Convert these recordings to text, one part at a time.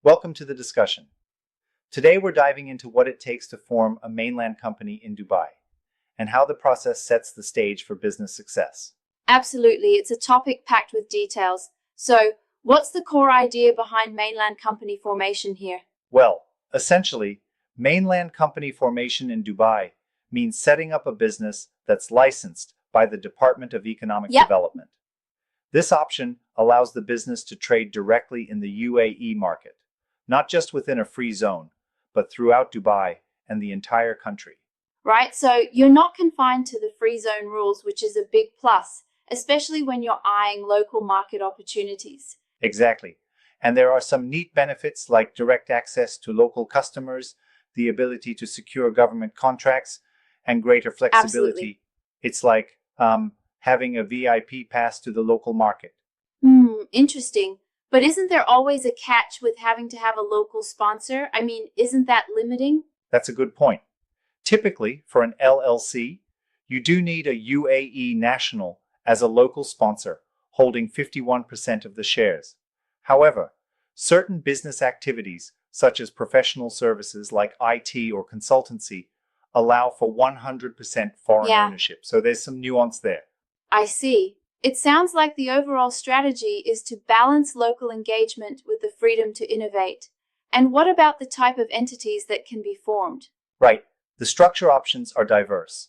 Welcome to the discussion. Today we're diving into what it takes to form a mainland company in Dubai and how the process sets the stage for business success. Absolutely, it's a topic packed with details. So, what's the core idea behind mainland company formation here? Well, essentially, mainland company formation in Dubai means setting up a business that's licensed by the Department of Economic Yep, Development. This option allows the business to trade directly in the UAE market, not just within a free zone, but throughout Dubai and the entire country. right. So, you're not confined to the free zone rules, which is a big plus, especially when you're eyeing local market opportunities. Exactly. And there are some neat benefits like direct access to local customers, the ability to secure government contracts, and greater Absolutely. flexibility. It's like having a VIP pass to the local market. Interesting. But isn't there always a catch with having to have a local sponsor? I mean, isn't that limiting? That's a good point. Typically, for an LLC, you do need a UAE national as a local sponsor, holding 51% of the shares. However, certain business activities, such as professional services like IT or consultancy, allow for 100% foreign Yeah, ownership. So there's some nuance there. I see. It sounds like the overall strategy is to balance local engagement with the freedom to innovate. And what about the type of entities that can be formed? Right, the structure options are diverse.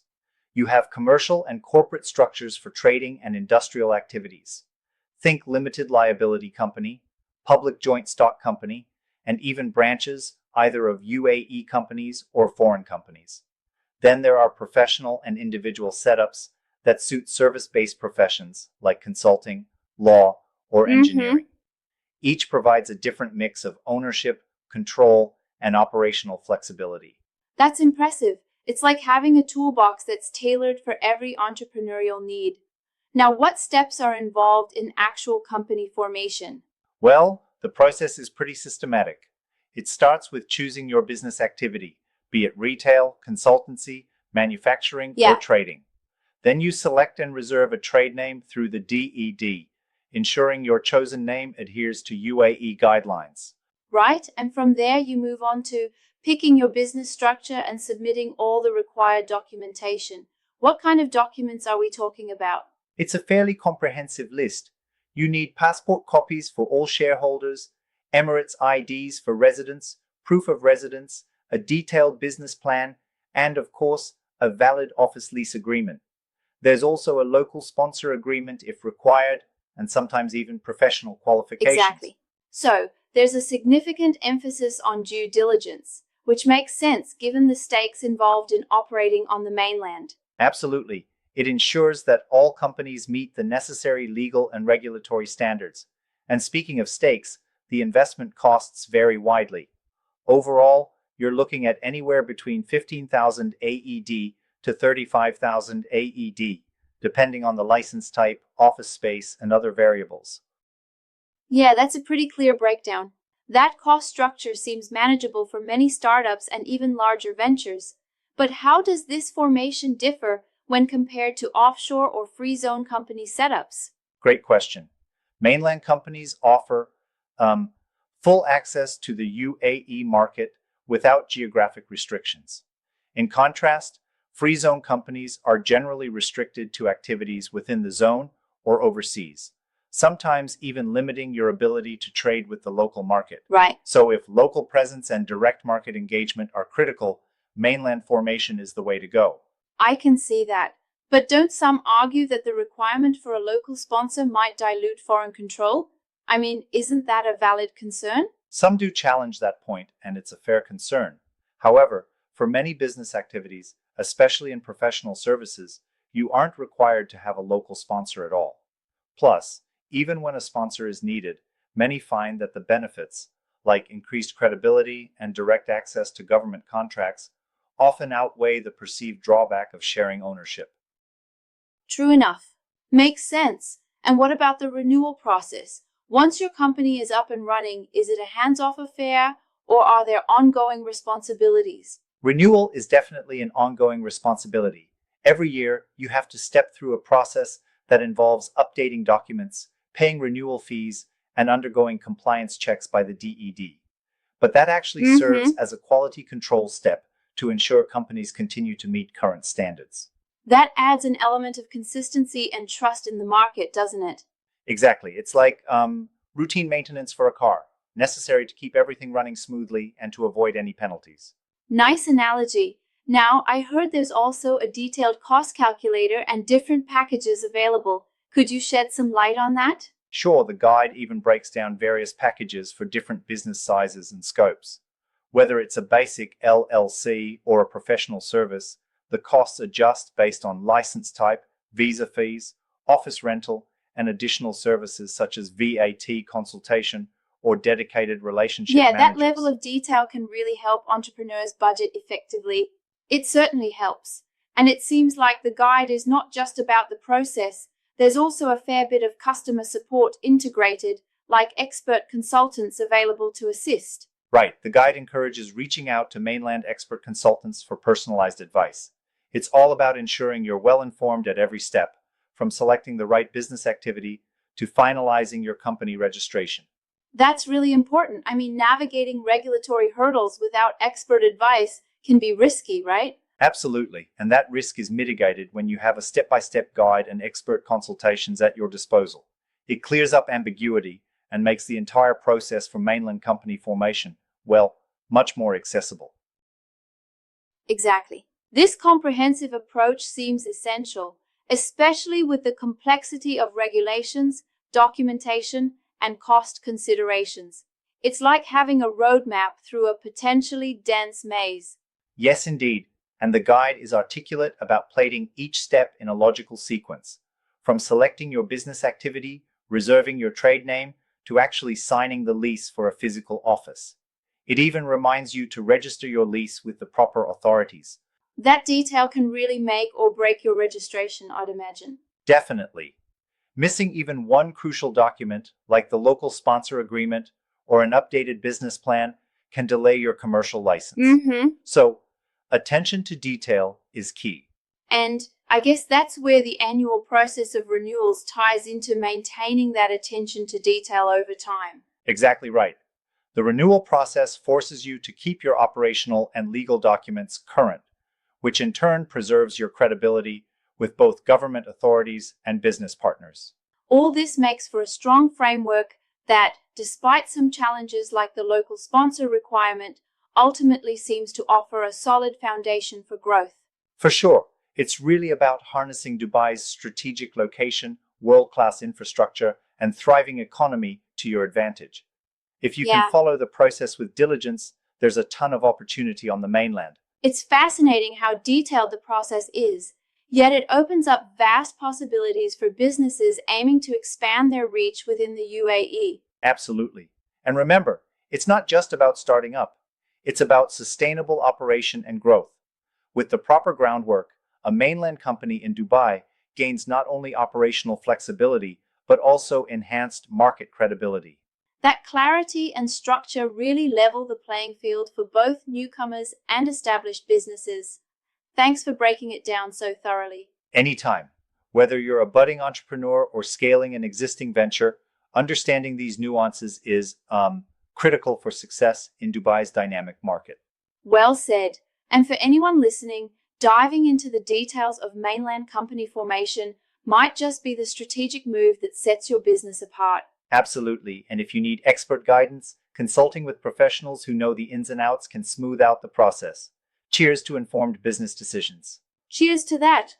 You have commercial and corporate structures for trading and industrial activities. Think limited liability company, public joint stock company, and even branches either of UAE companies or foreign companies. Then there are professional and individual setups that suit service-based professions like consulting, law, or Mm-hmm. engineering. Each provides a different mix of ownership, control, and operational flexibility. That's impressive. It's like having a toolbox that's tailored for every entrepreneurial need. Now, what steps are involved in actual company formation? Well, the process is pretty systematic. It starts with choosing your business activity, be it retail, consultancy, manufacturing, or Yeah, trading. Then you select and reserve a trade name through the DED, ensuring your chosen name adheres to UAE guidelines. right? And from there, you move on to picking your business structure and submitting all the required documentation. What kind of documents are we talking about? It's a fairly comprehensive list. You need passport copies for all shareholders, Emirates IDs for residents, proof of residence, a detailed business plan, and of course, a valid office lease agreement. There's also a local sponsor agreement if required, and sometimes even professional qualifications. Exactly. So, there's a significant emphasis on due diligence, which makes sense given the stakes involved in operating on the mainland. Absolutely. It ensures that all companies meet the necessary legal and regulatory standards. And speaking of stakes, the investment costs vary widely. Overall, you're looking at anywhere between 15,000 AED to 35,000 AED, depending on the license type, office space, and other variables. Yeah, that's a pretty clear breakdown. That cost structure seems manageable for many startups and even larger ventures. But how does this formation differ when compared to offshore or free zone company setups? Great question. Mainland companies offer um, full access to the UAE market without geographic restrictions. In contrast, free zone companies are generally restricted to activities within the zone or overseas, sometimes even limiting your ability to trade with the local market. Right. So, if local presence and direct market engagement are critical, mainland formation is the way to go. I can see that. But don't some argue that the requirement for a local sponsor might dilute foreign control? I mean, isn't that a valid concern? Some do challenge that point, and it's a fair concern. However, for many business activities, especially in professional services, you aren't required to have a local sponsor at all. Plus, even when a sponsor is needed, many find that the benefits, like increased credibility and direct access to government contracts, often outweigh the perceived drawback of sharing ownership. True enough. Makes sense. And what about the renewal process? Once your company is up and running, is it a hands off affair or are there ongoing responsibilities? Renewal is definitely an ongoing responsibility. Every year, you have to step through a process that involves updating documents, paying renewal fees, and undergoing compliance checks by the DED. but that actually Mm-hmm. serves as a quality control step to ensure companies continue to meet current standards. That adds an element of consistency and trust in the market, doesn't it? Exactly. It's like routine maintenance for a car, necessary to keep everything running smoothly and to avoid any penalties. Nice analogy. Now, I heard there's also a detailed cost calculator and different packages available. Could you shed some light on that? Sure, the guide even breaks down various packages for different business sizes and scopes. Whether it's a basic LLC or a professional service, the costs adjust based on license type, visa fees, office rental, and additional services such as VAT consultation or dedicated relationship Yeah, that managers. level of detail can really help entrepreneurs budget effectively. It certainly helps. And it seems like the guide is not just about the process, there's also a fair bit of customer support integrated, like expert consultants available to assist. Right, the guide encourages reaching out to Mainland expert consultants for personalized advice. It's all about ensuring you're well informed at every step, from selecting the right business activity to finalizing your company registration. That's really important. I mean, navigating regulatory hurdles without expert advice can be risky, right? Absolutely, and that risk is mitigated when you have a step-by-step guide and expert consultations at your disposal. It clears up ambiguity and makes the entire process for Mainland company formation, well, much more accessible. Exactly. This comprehensive approach seems essential, especially with the complexity of regulations, documentation, and cost considerations. It's like having a roadmap through a potentially dense maze. Yes, indeed, and the guide is articulate about plating each step in a logical sequence, from selecting your business activity, reserving your trade name, to actually signing the lease for a physical office. It even reminds you to register your lease with the proper authorities. That detail can really make or break your registration, I'd imagine. Definitely. Missing even one crucial document, like the local sponsor agreement or an updated business plan, can delay your commercial license. Mm-hmm. So, attention to detail is key. And I guess that's where the annual process of renewals ties into maintaining that attention to detail over time. Exactly right. The renewal process forces you to keep your operational and legal documents current, which in turn preserves your credibility with both government authorities and business partners. All this makes for a strong framework that, despite some challenges like the local sponsor requirement, ultimately seems to offer a solid foundation for growth. For sure, it's really about harnessing Dubai's strategic location, world-class infrastructure, and thriving economy to your advantage. If you Yeah. can follow the process with diligence, there's a ton of opportunity on the mainland. It's fascinating how detailed the process is, yet it opens up vast possibilities for businesses aiming to expand their reach within the UAE. Absolutely. And remember, it's not just about starting up. It's about sustainable operation and growth. With the proper groundwork, a mainland company in Dubai gains not only operational flexibility, but also enhanced market credibility. That clarity and structure really level the playing field for both newcomers and established businesses. Thanks for breaking it down so thoroughly. Anytime. Whether you're a budding entrepreneur or scaling an existing venture, understanding these nuances is critical for success in Dubai's dynamic market. Well said. And for anyone listening, diving into the details of mainland company formation might just be the strategic move that sets your business apart. Absolutely. And if you need expert guidance, consulting with professionals who know the ins and outs can smooth out the process. Cheers to informed business decisions. Cheers to that.